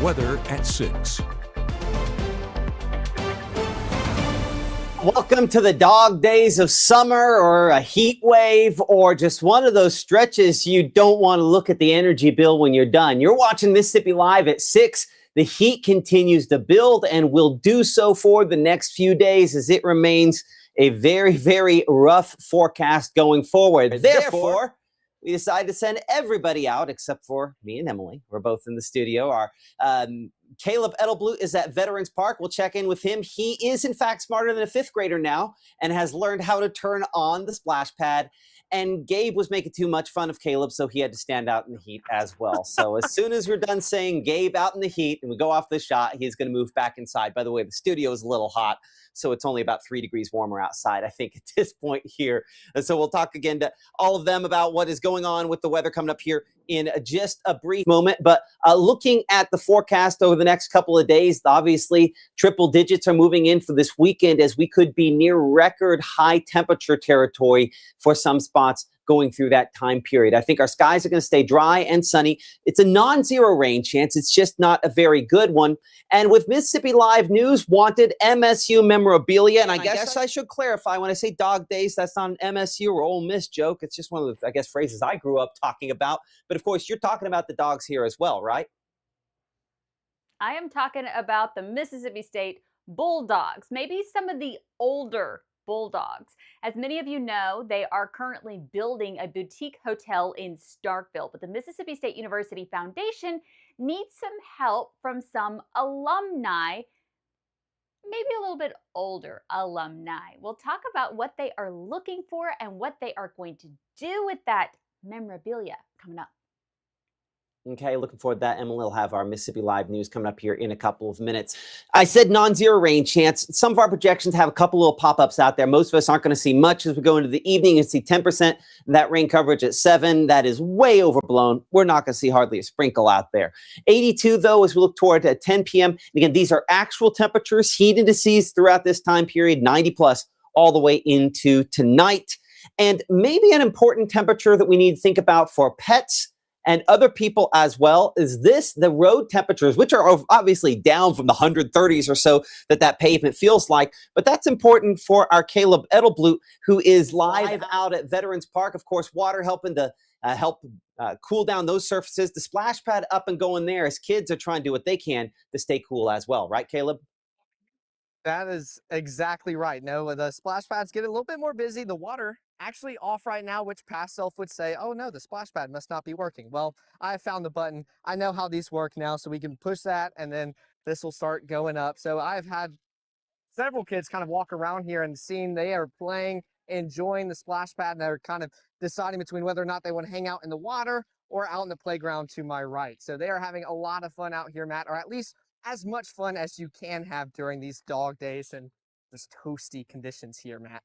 weather at 6. Welcome to the dog days of summer, or a heat wave, or just one of those stretches you don't want to look at the energy bill when you're done. You're watching Mississippi Live at 6. The heat continues to build and will do so for the next few days as it remains a very, very rough forecast going forward. Therefore, we decided to send everybody out except for me and Emily. We're both in the studio. Our Caleb Edelblut is at Veterans Park. We'll check in with him. He is, in fact, smarter than a fifth grader now and has learned how to turn on the splash pad. And Gabe was making too much fun of Caleb, so he had to stand out in the heat as well. So as soon as we're done saying Gabe out in the heat and we go off this shot, he's going to move back inside. By the way, the studio is a little hot, so it's only about 3 degrees warmer outside, I think, at this point here. And so we'll talk again to all of them about what is going on with the weather coming up here in just a brief moment. But looking at the forecast over the next couple of days, obviously triple digits are moving in for this weekend as we could be near record high temperature territory for some spots going through that time period. I think our skies are going to stay dry and sunny. It's a non-zero rain chance. It's just not a very good one. And with Mississippi Live News wanted MSU memorabilia, and I guess I should clarify, when I say dog days, that's not an MSU or Ole Miss joke. It's just one of the, I guess, phrases I grew up talking about. But of course, you're talking about the dogs here as well, right? I am talking about the Mississippi State Bulldogs, maybe some of the older Bulldogs. As many of you know, they are currently building a boutique hotel in Starkville, but the Mississippi State University Foundation needs some help from some alumni, maybe a little bit older alumni. We'll talk about what they are looking for and what they are going to do with that memorabilia coming up. Okay, looking forward to that. Emily will have our Mississippi Live News coming up here in a couple of minutes. I said non-zero rain chance. Some of our projections have a couple little pop-ups out there. Most of us aren't going to see much as we go into the evening. You see 10%, that rain coverage at 7. That is way overblown. We're not going to see hardly a sprinkle out there. 82, though, as we look toward 10 p.m. And again, these are actual temperatures, heat indices throughout this time period, 90 plus all the way into tonight. And maybe an important temperature that we need to think about for pets and other people as well is the road temperatures, which are obviously down from the 130s or so that pavement feels like. But that's important for our Caleb Edelblut, who is live out at Veterans Park. Of course, water helping to cool down those surfaces. The splash pad up and going there as kids are trying to do what they can to stay cool as well. Right, Caleb? That is exactly right. No, the splash pads get a little bit more busy. The water actually off right now, which past self would say, oh no, the splash pad must not be working. Well, I found the button. I know how these work now, so we can push that and then this will start going up. So I've had several kids kind of walk around here and seeing they are playing, enjoying the splash pad, and they're kind of deciding between whether or not they want to hang out in the water or out in the playground to my right. So they are having a lot of fun out here, Matt, or at least as much fun as you can have during these dog days and this toasty conditions here, Matt.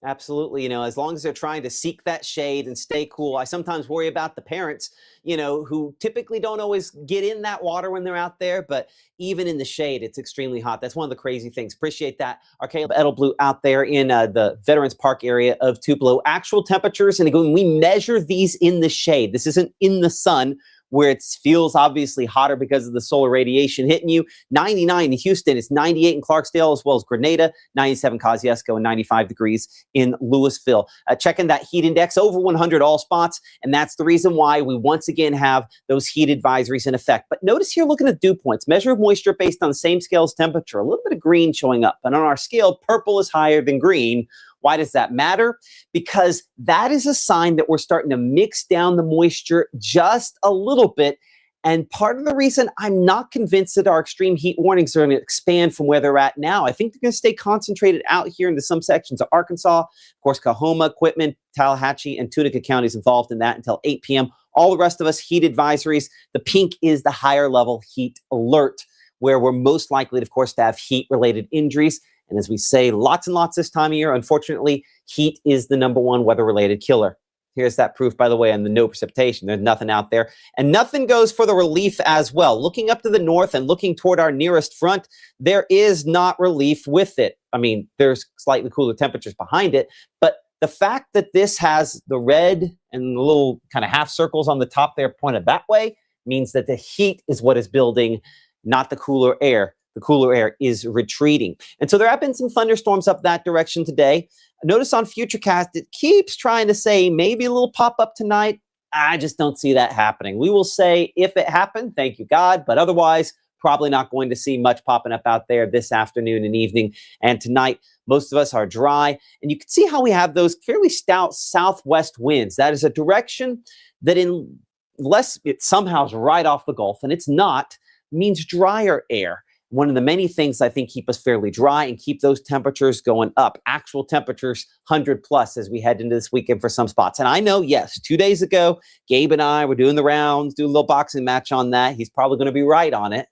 Absolutely. As long as they're trying to seek that shade and stay cool. I sometimes worry about the parents, who typically don't always get in that water when they're out there, but even in the shade, it's extremely hot. That's one of the crazy things. Appreciate that. Our Caleb Edelblut out there in the Veterans Park area of Tupelo. Actual temperatures, and again, we measure these in the shade. This isn't in the sun, where it feels obviously hotter because of the solar radiation hitting you. 99 in Houston, it's 98 in Clarksdale, as well as Grenada, 97 Kosciuszko, and 95 degrees in Louisville. Checking that heat index, over 100 all spots, and that's the reason why we once again have those heat advisories in effect. But notice here, looking at dew points, measure of moisture based on the same scale as temperature, a little bit of green showing up. And on our scale, purple is higher than green. Why does that matter? Because that is a sign that we're starting to mix down the moisture just a little bit. And part of the reason I'm not convinced that our extreme heat warnings are going to expand from where they're at now, I think they're going to stay concentrated out here into some sections of Arkansas, of course, Coahoma, Quitman, Tallahatchie, and Tunica counties involved in that until 8 p.m. All the rest of us, heat advisories. The pink is the higher level heat alert, where we're most likely, of course, to have heat-related injuries. And as we say, lots and lots this time of year, unfortunately, heat is the #1 weather-related killer. Here's that proof, by the way, on the no precipitation. There's nothing out there. And nothing goes for the relief as well. Looking up to the north and looking toward our nearest front, there is not relief with it. I mean, there's slightly cooler temperatures behind it, but the fact that this has the red and the little kind of half circles on the top there pointed that way means that the heat is what is building, not the cooler air. The cooler air is retreating. And so there have been some thunderstorms up that direction today. Notice on Futurecast, it keeps trying to say maybe a little pop up tonight. I just don't see that happening. We will say if it happened, thank you, God. But otherwise, probably not going to see much popping up out there this afternoon and evening. And tonight, most of us are dry. And you can see how we have those fairly stout southwest winds. That is a direction that unless it somehow is right off the Gulf, and it's not, means drier air. One of the many things I think keep us fairly dry and keep those temperatures going up. Actual temperatures 100 plus as we head into this weekend for some spots. And I know, yes, 2 days ago, Gabe and I were doing the rounds, doing a little boxing match on that. He's probably going to be right on it.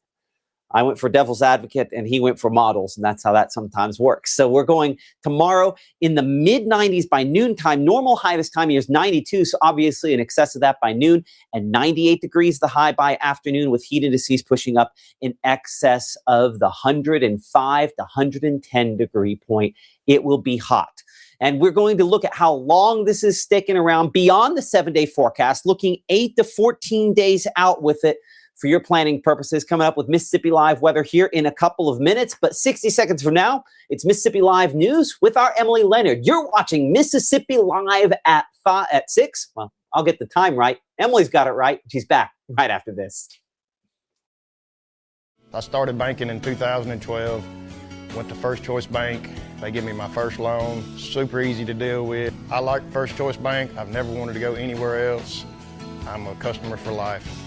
I went for devil's advocate and he went for models, and that's how that sometimes works. So we're going tomorrow in the mid 90s by noontime. Normal high this time of year is 92, so obviously in excess of that by noon, and 98 degrees the high by afternoon, with heat indices pushing up in excess of the 105 to 110 degree point. It will be hot. And we're going to look at how long this is sticking around beyond the 7-day forecast, looking 8 to 14 days out with it for your planning purposes. Coming up with Mississippi Live weather here in a couple of minutes. But 60 seconds from now, it's Mississippi Live news with our Emily Leonard. You're watching Mississippi Live at 6. Well, I'll get the time right. Emily's got it right. She's back right after this. I started banking in 2012, went to First Choice Bank. They gave me my first loan, super easy to deal with. I like First Choice Bank. I've never wanted to go anywhere else. I'm a customer for life.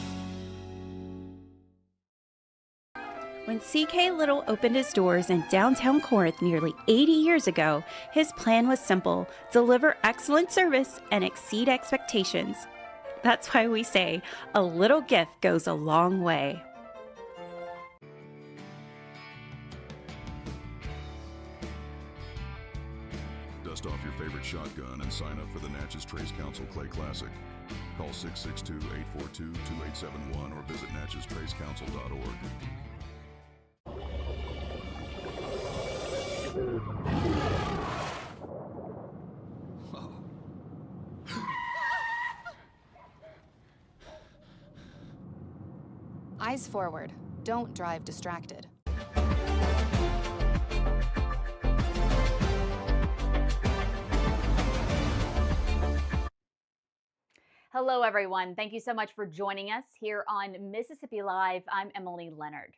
When C.K. Little opened his doors in downtown Corinth nearly 80 years ago, his plan was simple: deliver excellent service and exceed expectations. That's why we say a little gift goes a long way. Dust off your favorite shotgun and sign up for the Natchez Trace Council Clay Classic. Call 662-842-2871 or visit natcheztracecouncil.org. Eyes forward. Don't drive distracted. Hello, everyone. Thank you so much for joining us here on Mississippi Live. I'm Emily Leonard.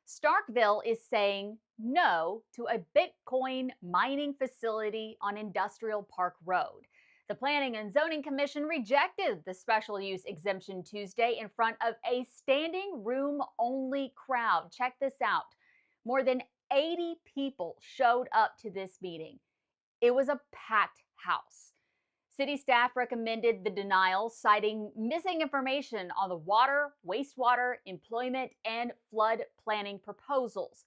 Starkville is saying no to a Bitcoin mining facility on Industrial Park Road. The Planning and Zoning Commission rejected the special use exemption Tuesday in front of a standing room only crowd. Check this out. More than 80 people showed up to this meeting. It was a packed house. City staff recommended the denial, citing missing information on the water, wastewater, employment, and flood planning proposals.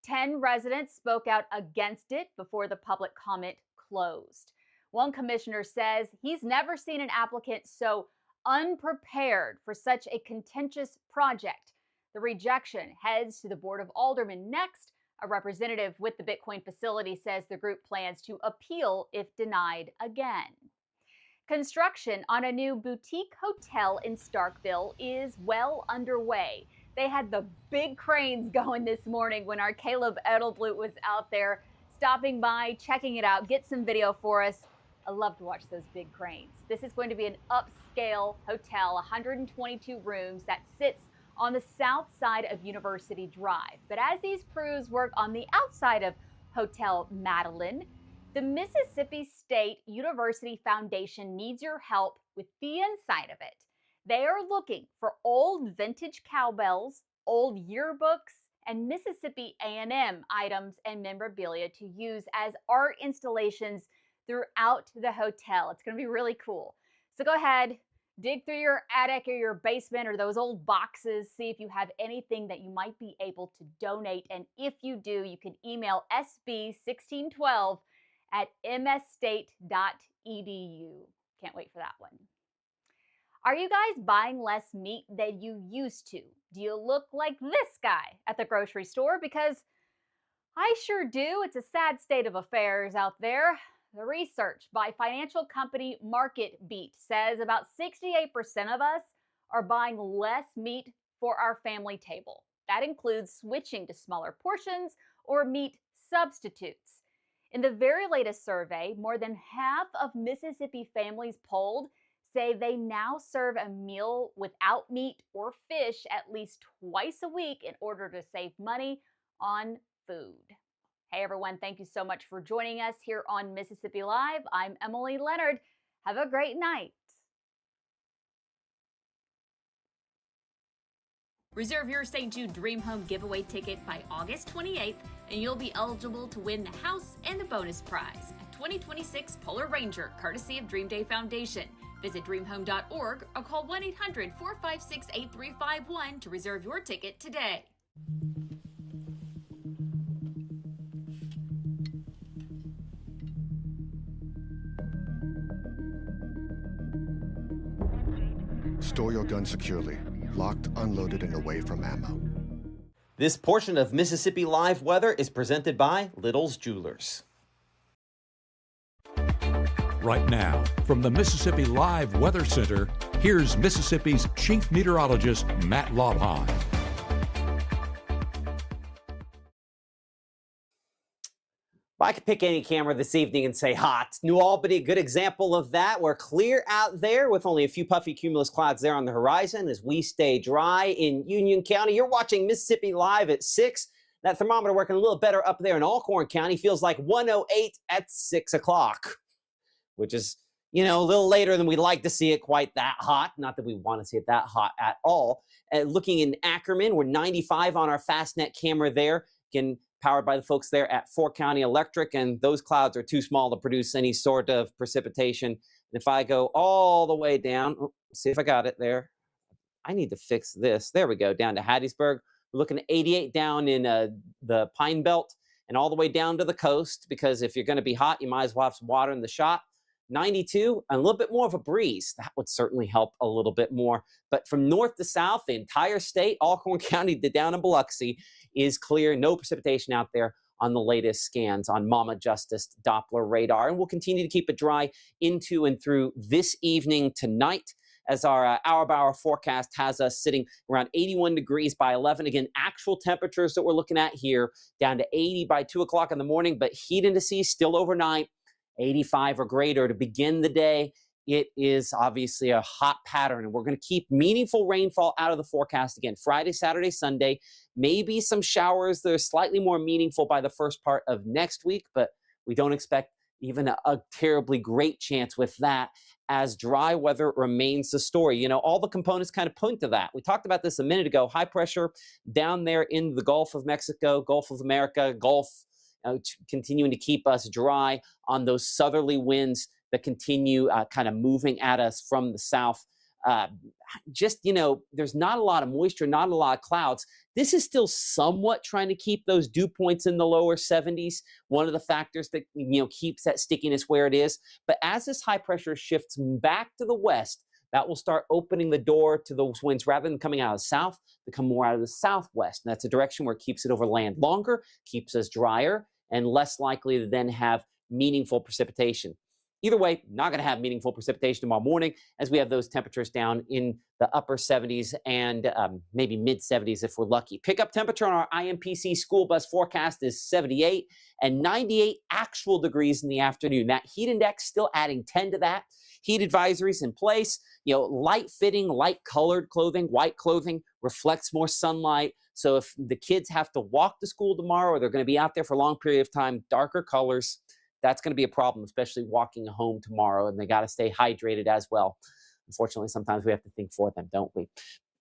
10 residents spoke out against it before the public comment closed. One commissioner says he's never seen an applicant so unprepared for such a contentious project. The rejection heads to the Board of Aldermen next. A representative with the Bitcoin facility says the group plans to appeal if denied again. Construction on a new boutique hotel in Starkville is well underway. They had the big cranes going this morning when our Caleb Edelblut was out there stopping by, checking it out, get some video for us. I love to watch those big cranes. This is going to be an upscale hotel, 122 rooms, that sits on the south side of University Drive. But as these crews work on the outside of Hotel Madeline, the Mississippi State University Foundation needs your help with the inside of it. They are looking for old vintage cowbells, old yearbooks, and Mississippi A&M items and memorabilia to use as art installations throughout the hotel. It's going to be really cool. So go ahead, dig through your attic or your basement or those old boxes, see if you have anything that you might be able to donate. And if you do, you can email sb1612 at msstate.edu. Can't wait for that one. Are you guys buying less meat than you used to? Do you look like this guy at the grocery store? Because I sure do. It's a sad state of affairs out there. The research by financial company MarketBeat says about 68% of us are buying less meat for our family table. That includes switching to smaller portions or meat substitutes. In the very latest survey, more than half of Mississippi families polled say they now serve a meal without meat or fish at least twice a week in order to save money on food. Hey everyone, thank you so much for joining us here on Mississippi Live. I'm Emily Leonard. Have a great night. Reserve your St. Jude Dream Home giveaway ticket by August 28th, and you'll be eligible to win the house and the bonus prize, a 2026 Polar Ranger, courtesy of Dream Day Foundation. Visit dreamhome.org or call 1-800-456-8351 to reserve your ticket today. Store your gun securely, locked, unloaded, and away from ammo. This portion of Mississippi Live weather is presented by Little's Jewelers. Right now, from the Mississippi Live Weather Center, here's Mississippi's Chief Meteorologist, Matt Laubheim. I could pick any camera this evening and say hot. New Albany, a good example of that. We're clear out there with only a few puffy cumulus clouds there on the horizon as we stay dry in Union County. You're watching Mississippi Live at 6. That thermometer working a little better up there in Alcorn County. Feels like 108 at 6 o'clock, which is, you know, a little later than we'd like to see it quite that hot. Not that we want to see it that hot at all. Looking in Ackerman, we're 95 on our Fastnet camera there. Again, powered by the folks there at 4 County Electric, and those clouds are too small to produce any sort of precipitation. And if I go all the way down, see if I got it there. I need to fix this. There we go, down to Hattiesburg. We're looking at 88 down in the Pine Belt and all the way down to the coast, because if you're going to be hot, you might as well have some water in the shop. 92, and a little bit more of a breeze. That would certainly help a little bit more. But from north to south, the entire state, Alcorn County to down in Biloxi, is clear. No precipitation out there on the latest scans on Mama Justice Doppler radar. And we'll continue to keep it dry into and through this evening tonight, as our hour-by-hour forecast has us sitting around 81 degrees by 11. Again, actual temperatures that we're looking at here down to 80 by 2 o'clock in the morning, but heat indices still overnight, 85 or greater to begin the day. It is obviously a hot pattern, and we're going to keep meaningful rainfall out of the forecast again. Friday, Saturday, Sunday, maybe some showers that are slightly more meaningful by the first part of next week, but we don't expect even a terribly great chance with that, as dry weather remains the story. You know, all the components kind of point to that. We talked about this a minute ago. High pressure down there in the Gulf of Mexico, Gulf of America, Gulf, continuing to keep us dry on those southerly winds that continue kind of moving at us from the south. Just, you know, there's not a lot of moisture, not a lot of clouds. This is still somewhat trying to keep those dew points in the lower 70s. One of the factors that, you know, keeps that stickiness where it is. But as this high pressure shifts back to the west, that will start opening the door to those winds, rather than coming out of the south, to come more out of the southwest. And that's a direction where it keeps it over land longer, keeps us drier, and less likely to then have meaningful precipitation. Either way, not going to have meaningful precipitation tomorrow morning, as we have those temperatures down in the upper 70s and maybe mid 70s if we're lucky. Pickup temperature on our IMPC school bus forecast is 78 and 98 actual degrees in the afternoon. That heat index still adding 10 to that. Heat advisories in place. You know, light fitting, light colored clothing, white clothing reflects more sunlight. So if the kids have to walk to school tomorrow, or they're going to be out there for a long period of time, darker colors, that's going to be a problem, especially walking home tomorrow, and they got to stay hydrated as well. Unfortunately, sometimes we have to think for them, don't we?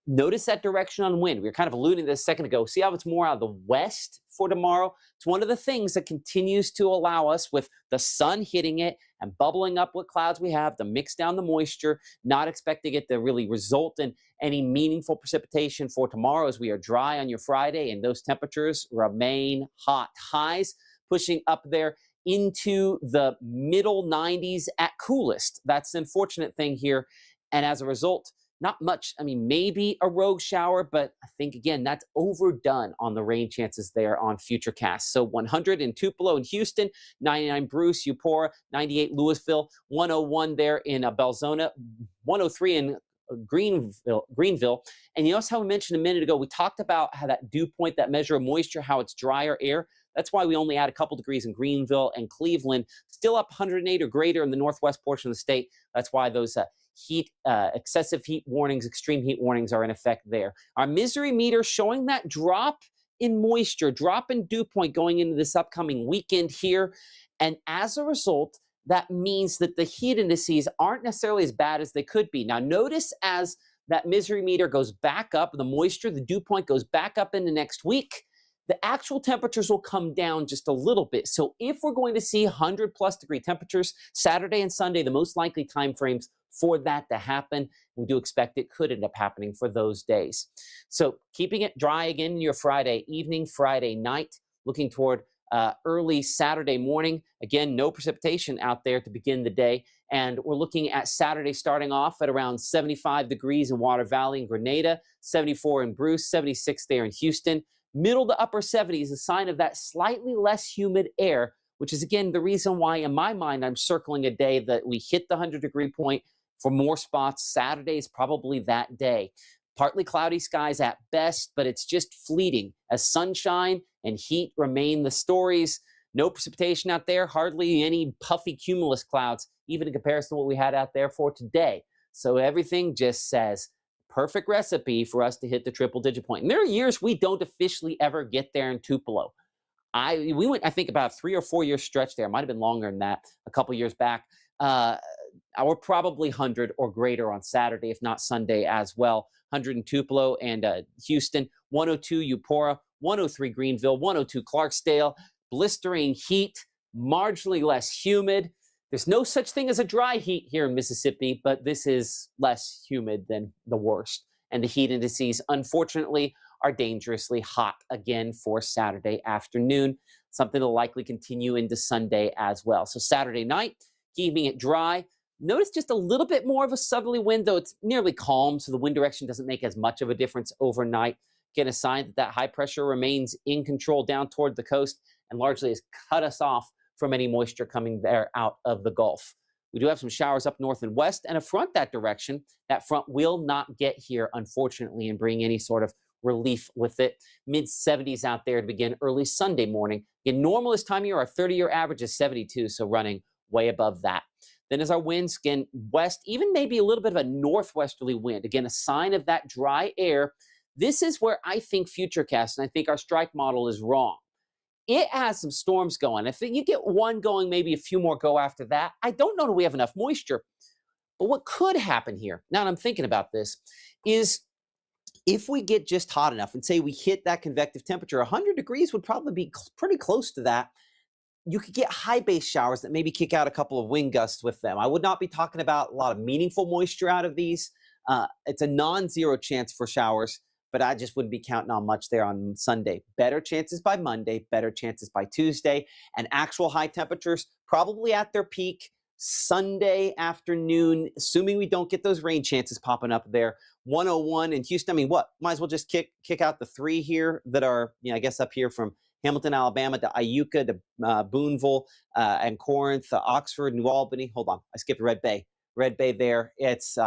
Notice that direction on wind. We were kind of alluding to this a second ago. See how it's more out of the west for tomorrow? It's one of the things that continues to allow us, with the sun hitting it and bubbling up what clouds we have, to mix down the moisture, not expecting it to really result in any meaningful precipitation for tomorrow, as we are dry on your Friday and those temperatures remain hot. Highs pushing up there into the middle 90s at coolest. That's the unfortunate thing here. And as a result, not much. I mean, maybe a rogue shower, but I think, again, that's overdone on the rain chances there on Futurecast. So 100 in Tupelo and Houston, 99 Bruce, Eupora, 98 Louisville, 101 there in Belzona, 103 in Greenville. And you notice how we mentioned a minute ago, we talked about how that dew point, that measure of moisture, how it's drier air. That's why we only had a couple degrees in Greenville and Cleveland, still up 108 or greater in the northwest portion of the state. That's why those excessive heat warnings, extreme heat warnings are in effect there. Our misery meter showing that drop in moisture, drop in dew point going into this upcoming weekend here. And as a result, that means that the heat indices aren't necessarily as bad as they could be. Now, notice as that misery meter goes back up, the moisture, the dew point goes back up into next week, the actual temperatures will come down just a little bit. So if we're going to see 100 plus degree temperatures Saturday and Sunday, the most likely time frames for that to happen, we do expect it could end up happening for those days. So keeping it dry again in your Friday evening, Friday night, looking toward early Saturday morning. Again, no precipitation out there to begin the day. And we're looking at Saturday starting off at around 75 degrees in Water Valley and Grenada, 74 in Bruce, 76 there in Houston. Middle to upper 70s, a sign of that slightly less humid air, which is, again, the reason why, in my mind, I'm circling a day that we hit the 100-degree point for more spots. Saturday is probably that day. Partly cloudy skies at best, but it's just fleeting as sunshine and heat remain the stories. No precipitation out there, hardly any puffy cumulus clouds, even in comparison to what we had out there for today. So everything just says perfect recipe for us to hit the triple-digit point. And there are years we don't officially ever get there in Tupelo. We went, I think, about a 3 or 4 year stretch there. It might have been longer than that a couple years back. We're probably 100 or greater on Saturday, if not Sunday as well. 100 in Tupelo and Houston, 102 Eupora, 103 Greenville, 102 Clarksdale. Blistering heat, marginally less humid. There's no such thing as a dry heat here in Mississippi, but this is less humid than the worst. And the heat indices, unfortunately, are dangerously hot again for Saturday afternoon, something that'll likely continue into Sunday as well. So Saturday night, keeping it dry. Notice just a little bit more of a southerly wind, though it's nearly calm, so the wind direction doesn't make as much of a difference overnight. Again, a sign that high pressure remains in control down toward the coast and largely has cut us off from any moisture coming there out of the Gulf. We do have some showers up north and west and a front that direction. That front will not get here, unfortunately, and bring any sort of relief with it. Mid-70s out there to begin early Sunday morning. Again, normal this time of year, our 30-year average is 72, so running way above that. Then as our winds, again, west, even maybe a little bit of a northwesterly wind. Again, a sign of that dry air. This is where I think Futurecast, and I think our strike model is wrong. It has some storms going. If you get one going, maybe a few more go after that. I don't know that we have enough moisture. But what could happen here, now that I'm thinking about this, is if we get just hot enough and say we hit that convective temperature, 100 degrees would probably be pretty close to that. You could get high base showers that maybe kick out a couple of wind gusts with them. I would not be talking about a lot of meaningful moisture out of these. It's a non-zero chance for showers, but I just wouldn't be counting on much there on Sunday. Better chances by Monday, better chances by Tuesday, and actual high temperatures probably at their peak Sunday afternoon, assuming we don't get those rain chances popping up there. 101 in Houston. I mean, what? Might as well just kick out the three here that are, I guess up here from Hamilton, Alabama to Iuka to Boonville and Corinth, Oxford, New Albany. Hold on, I skipped Red Bay. Red Bay there. It's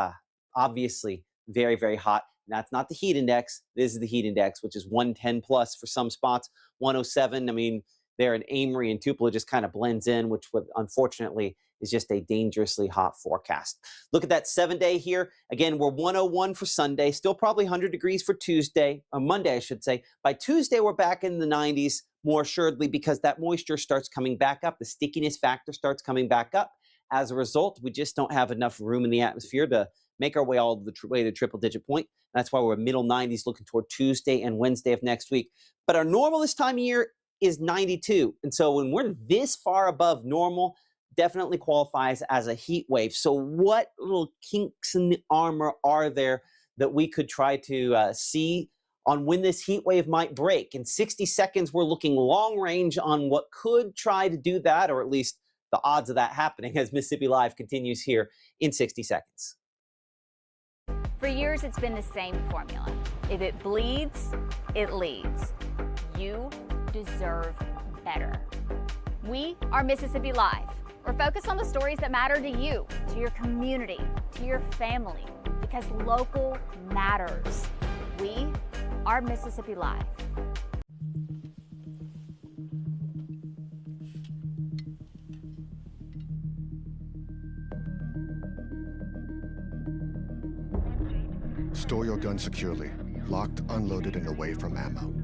obviously very, very hot. That's not the heat index. This is the heat index, which is 110 plus for some spots, 107. I mean, there in Amory and Tupelo just kind of blends in, which would, unfortunately is just a dangerously hot forecast. Look at that 7-day here. Again, we're 101 for Sunday, still probably 100 degrees for Tuesday, or Monday, I should say. By Tuesday, we're back in the 90s more assuredly because that moisture starts coming back up. The stickiness factor starts coming back up. As a result, we just don't have enough room in the atmosphere to make our way all the way to triple-digit point. That's why we're middle 90s looking toward Tuesday and Wednesday of next week. But our normal this time of year is 92. And so when we're this far above normal, definitely qualifies as a heat wave. So what little kinks in the armor are there that we could try to see on when this heat wave might break? In 60 seconds, we're looking long range on what could try to do that, or at least the odds of that happening as Mississippi Live continues here in 60 seconds. For years, it's been the same formula. If it bleeds, it leads. You deserve better. We are Mississippi Live. We're focused on the stories that matter to you, to your community, to your family, the because local matters. We are Mississippi Live. Store your gun securely, locked, unloaded, and away from ammo.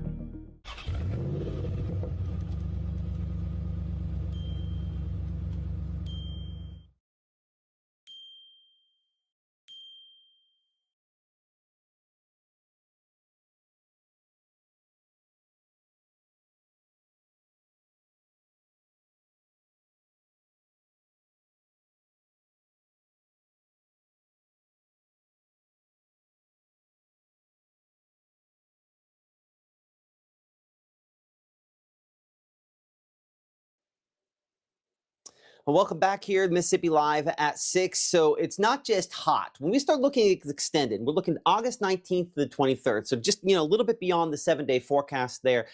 Well, welcome back here, Mississippi Live at 6. So it's not just hot. When we start looking at extended, we're looking August 19th to the 23rd. So just, a little bit beyond the 7-day forecast there.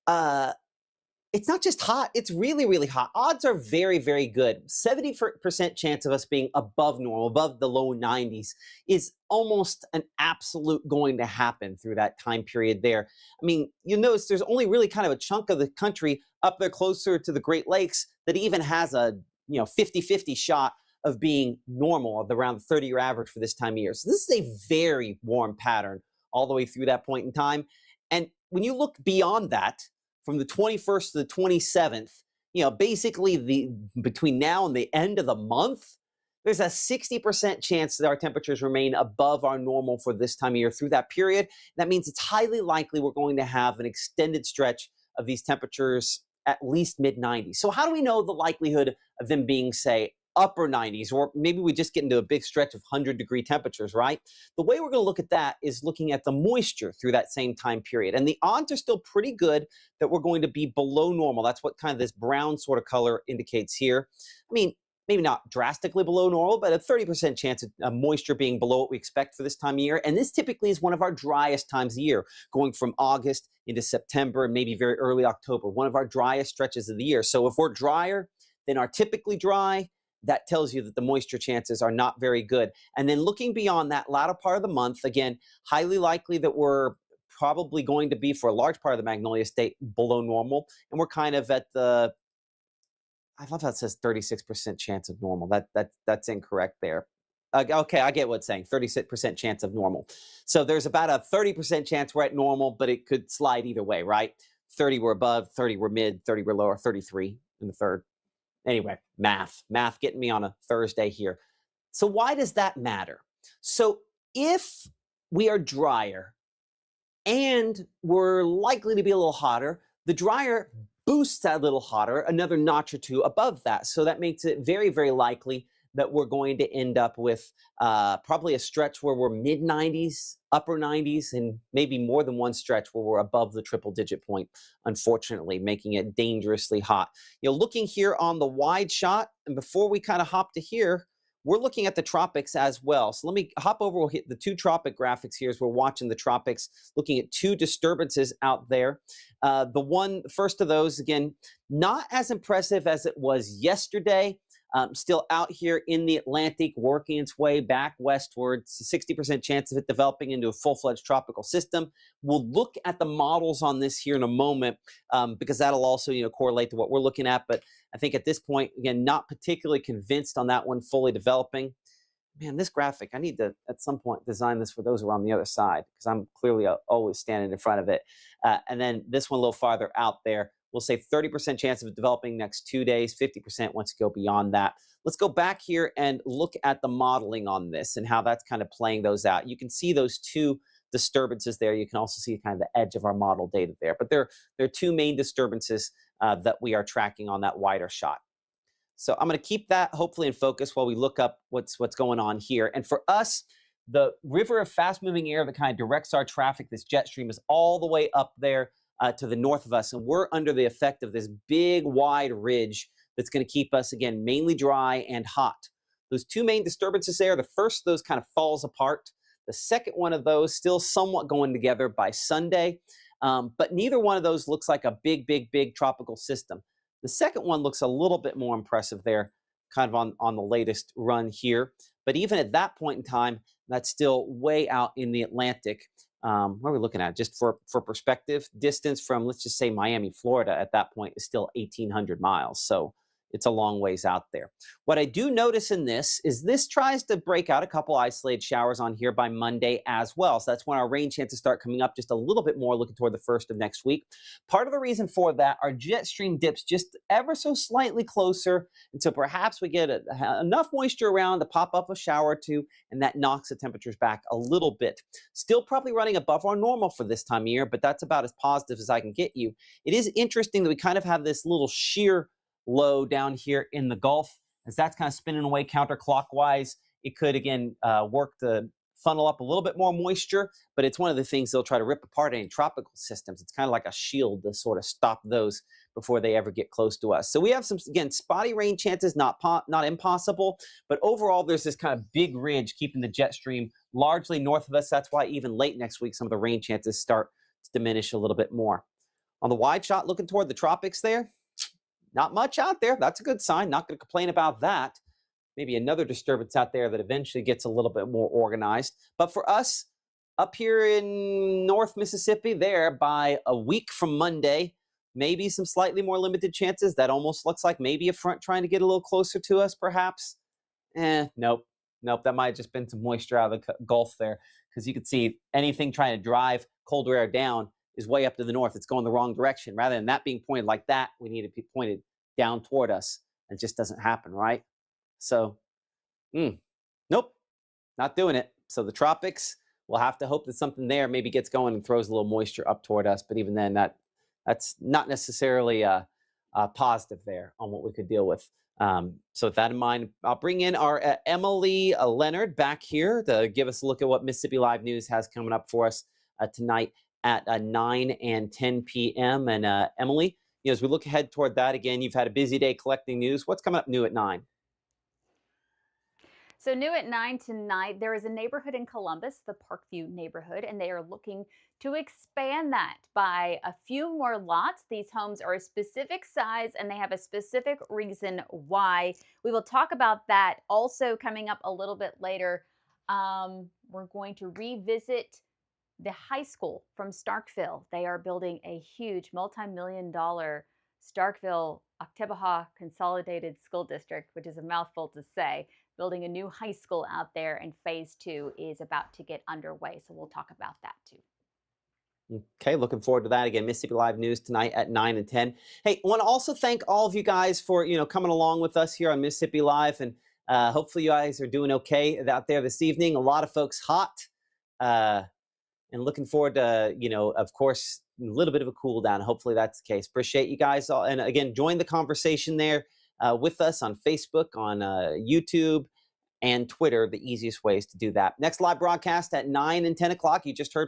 It's not just hot, it's really, really hot. Odds are very, very good. 70% chance of us being above normal, above the low 90s, is almost an absolute going to happen through that time period there. I mean, you'll notice there's only really kind of a chunk of the country up there closer to the Great Lakes that even has a 50-50 shot of being normal, around the 30-year average for this time of year. So this is a very warm pattern all the way through that point in time. And when you look beyond that, from the 21st to the 27th, basically between now and the end of the month, there's a 60% chance that our temperatures remain above our normal for this time of year through that period. That means it's highly likely we're going to have an extended stretch of these temperatures at least mid-90s. So how do we know the likelihood of them being, say, upper 90s, or maybe we just get into a big stretch of 100-degree temperatures, right? The way we're going to look at that is looking at the moisture through that same time period. And the odds are still pretty good that we're going to be below normal. That's what kind of this brown sort of color indicates here. I mean, maybe not drastically below normal, but a 30% chance of moisture being below what we expect for this time of year. And this typically is one of our driest times of year, going from August into September and maybe very early October, one of our driest stretches of the year. So if we're drier than our typically dry, that tells you that the moisture chances are not very good. And then looking beyond that latter part of the month, again, highly likely that we're probably going to be, for a large part of the Magnolia State, below normal. And we're kind of at the, I love how it says 36% chance of normal. That's incorrect there. Okay, I get what it's saying, 36% chance of normal. So there's about a 30% chance we're at normal, but it could slide either way, right? 30 we're above, 30 we're mid, 30 we're lower, 33 in the third. Anyway, math getting me on a Thursday here. So why does that matter? So if we are drier and we're likely to be a little hotter, the drier boosts that a little hotter, another notch or two above that. So that makes it very, very likely that we're going to end up with probably a stretch where we're mid-90s, upper 90s, and maybe more than one stretch where we're above the triple-digit point, unfortunately, making it dangerously hot. Looking here on the wide shot, and before we kind of hop to here, we're looking at the tropics as well. So let me hop over, we'll hit the two tropic graphics here as we're watching the tropics, looking at two disturbances out there. The first of those, again, not as impressive as it was yesterday. Still out here in the Atlantic, working its way back westwards, 60% chance of it developing into a full-fledged tropical system. We'll look at the models on this here in a moment, because that'll also correlate to what we're looking at. But I think at this point, again, not particularly convinced on that one fully developing. Man, this graphic, I need to, at some point, design this for those who are on the other side, because I'm clearly always standing in front of it. And then this one a little farther out there, we'll say 30% chance of it developing next 2 days, 50% once you go beyond that. Let's go back here and look at the modeling on this and how that's kind of playing those out. You can see those two disturbances there. You can also see kind of the edge of our model data there. But there are two main disturbances that we are tracking on that wider shot. So I'm going to keep that hopefully in focus while we look up what's going on here. And for us, the river of fast-moving air that kind of directs our traffic, this jet stream, is all the way up there to the north of us, and we're under the effect of this big, wide ridge that's going to keep us, again, mainly dry and hot. Those two main disturbances there, the first of those kind of falls apart. The second one of those still somewhat going together by Sunday, but neither one of those looks like a big, big, big tropical system. The second one looks a little bit more impressive there, kind of on the latest run here. But even at that point in time, That's still way out in the Atlantic. What are we looking at? Just for perspective, distance from, let's just say, Miami, Florida at that point is still 1,800 miles. So it's a long ways out there. What I do notice in this is this tries to break out a couple isolated showers on here by Monday as well. So that's when our rain chances start coming up just a little bit more, looking toward the first of next week. Part of the reason for that, our jet stream dips just ever so slightly closer. And so perhaps we get enough moisture around to pop up a shower or two, and that knocks the temperatures back a little bit. Still probably running above our normal for this time of year, but that's about as positive as I can get you. It is interesting that we kind of have this little sheer low down here in the Gulf. As that's kind of spinning away counterclockwise, it could again work to funnel up a little bit more moisture, but it's one of the things they'll try to rip apart any tropical systems. It's kind of like a shield to sort of stop those before they ever get close to us. So we have some, again, spotty rain chances, not impossible, but overall there's this kind of big ridge keeping the jet stream largely north of us. That's why even late next week, some of the rain chances start to diminish a little bit more. On the wide shot, looking toward the tropics there, not much out there. That's a good sign. Not going to complain about that. Maybe another disturbance out there that eventually gets a little bit more organized. But for us, up here in North Mississippi, there by a week from Monday, maybe some slightly more limited chances. That almost looks like maybe a front trying to get a little closer to us, perhaps. Nope. That might have just been some moisture out of the Gulf there, because you can see anything trying to drive colder air down is way up to the north. It's going the wrong direction. Rather than that being pointed like that, we need it to be pointed down toward us. It just doesn't happen, right? So, nope, not doing it. So the tropics, we'll have to hope that something there maybe gets going and throws a little moisture up toward us. But even then, that's not necessarily a positive there on what we could deal with. So with that in mind, I'll bring in our Emily Leonard back here to give us a look at what Mississippi Live News has coming up for us tonight at 9 and 10 p.m. And Emily, as we look ahead toward that, again, you've had a busy day collecting news. What's coming up new at 9? So new at 9 tonight, there is a neighborhood in Columbus, the Parkview neighborhood, and they are looking to expand that by a few more lots. These homes are a specific size and they have a specific reason why. We will talk about that also coming up a little bit later. We're going to revisit the high school from Starkville. They are building a huge multi-million-dollar Starkville Octobaha Consolidated School District, which is a mouthful to say, building a new high school out there, and phase 2 is about to get underway. So we'll talk about that too. Okay, looking forward to that. Again, Mississippi Live News tonight at 9 and 10. Hey, I want to also thank all of you guys for, coming along with us here on Mississippi Live, and hopefully you guys are doing okay out there this evening. A lot of folks hot, and looking forward to, of course, a little bit of a cool down. Hopefully that's the case. Appreciate you guys all. And again, join the conversation there with us on Facebook, on YouTube, and Twitter, the easiest ways to do that. Next live broadcast at 9 and 10 o'clock. You just heard